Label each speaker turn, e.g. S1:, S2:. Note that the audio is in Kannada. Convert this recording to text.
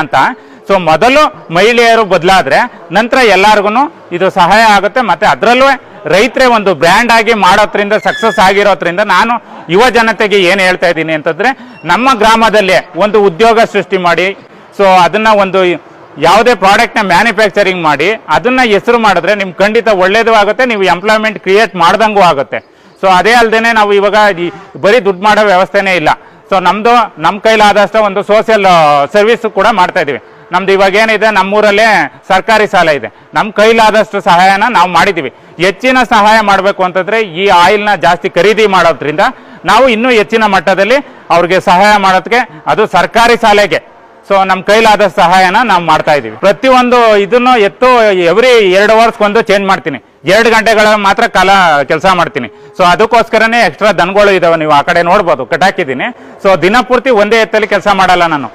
S1: ಅಂತ. ಸೊ ಮೊದಲು ಮಹಿಳೆಯರು ಬದಲಾದ್ರೆ ನಂತರ ಎಲ್ಲಾರ್ಗು ಇದು ಸಹಾಯ ಆಗುತ್ತೆ. ಮತ್ತೆ ಅದರಲ್ಲೂ ರೈತರೇ ಒಂದು ಬ್ರ್ಯಾಂಡ್ ಆಗಿ ಮಾಡೋದ್ರಿಂದ ಸಕ್ಸಸ್ ಆಗಿರೋದ್ರಿಂದ ನಾನು ಯುವ ಜನತೆಗೆ ಏನು ಹೇಳ್ತಾ ಇದ್ದೀನಿ ಅಂತಂದ್ರೆ, ನಮ್ಮ ಗ್ರಾಮದಲ್ಲಿ ಒಂದು ಉದ್ಯೋಗ ಸೃಷ್ಟಿ ಮಾಡಿ, ಸೊ ಅದನ್ನ ಒಂದು ಯಾವುದೇ ಪ್ರಾಡಕ್ಟ್ನ ಮ್ಯಾನುಫ್ಯಾಕ್ಚರಿಂಗ್ ಮಾಡಿ ಅದನ್ನ ಹೆಸರು ಮಾಡಿದ್ರೆ ನಿಮ್ಗೆ ಖಂಡಿತ ಒಳ್ಳೇದು ಆಗುತ್ತೆ, ನೀವು ಎಂಪ್ಲಾಯ್ಮೆಂಟ್ ಕ್ರಿಯೇಟ್ ಮಾಡ್ದಂಗೂ ಆಗುತ್ತೆ. ಸೊ ಅದೇ ಅಲ್ಲದೆ ನಾವು ಇವಾಗ ಬರೀ ದುಡ್ಡು ಮಾಡೋ ವ್ಯವಸ್ಥೆನೇ ಇಲ್ಲ. ಸೊ ನಮ್ಮ ಕೈಲಾದಷ್ಟು ಒಂದು ಸೋಷಿಯಲ್ ಸರ್ವಿಸ್ ಕೂಡ ಮಾಡ್ತಾ ಇದೀವಿ. ನಮ್ದು ಇವಾಗ ಏನಿದೆ, ನಮ್ಮೂರಲ್ಲೇ ಸರ್ಕಾರಿ ಶಾಲೆ ಇದೆ, ನಮ್ಮ ಕೈಲಾದಷ್ಟು ಸಹಾಯನ ನಾವು ಮಾಡಿದ್ದೀವಿ. ಹೆಚ್ಚಿನ ಸಹಾಯ ಮಾಡಬೇಕು ಅಂತಂದ್ರೆ ಈ ಆಯಿಲ್ನ ಜಾಸ್ತಿ ಖರೀದಿ ಮಾಡೋದ್ರಿಂದ ನಾವು ಇನ್ನೂ ಹೆಚ್ಚಿನ ಮಟ್ಟದಲ್ಲಿ ಅವ್ರಿಗೆ ಸಹಾಯ ಮಾಡೋದಕ್ಕೆ, ಅದು ಸರ್ಕಾರಿ ಶಾಲೆಗೆ ಸೊ ನಮ್ಮ ಕೈಲಾದ ಸಹಾಯನ ನಾವು ಮಾಡ್ತಾ ಇದೀವಿ. ಪ್ರತಿಯೊಂದು ಇದನ್ನು ಎವ್ರಿ 2 ಅವರ್ಸ್ಗೊಂದು ಚೇಂಜ್ ಮಾಡ್ತೀನಿ. 2 ಗಂಟೆಗಳ ಮಾತ್ರ ಕೆಲಸ ಮಾಡ್ತೀನಿ. ಸೊ ಅದಕ್ಕೋಸ್ಕರನೇ ಎಕ್ಸ್ಟ್ರಾ ದನಗಳು ಇದಾವೆ, ನೀವು ಆ ಕಡೆ ನೋಡ್ಬೋದು, ಕಟ್ಟಾಕಿದ್ದೀನಿ. ಸೊ ದಿನಪೂರ್ತಿ ಒಂದೇ ಎತ್ತಲ್ಲಿ ಕೆಲಸ ಮಾಡಲ್ಲ ನಾನು.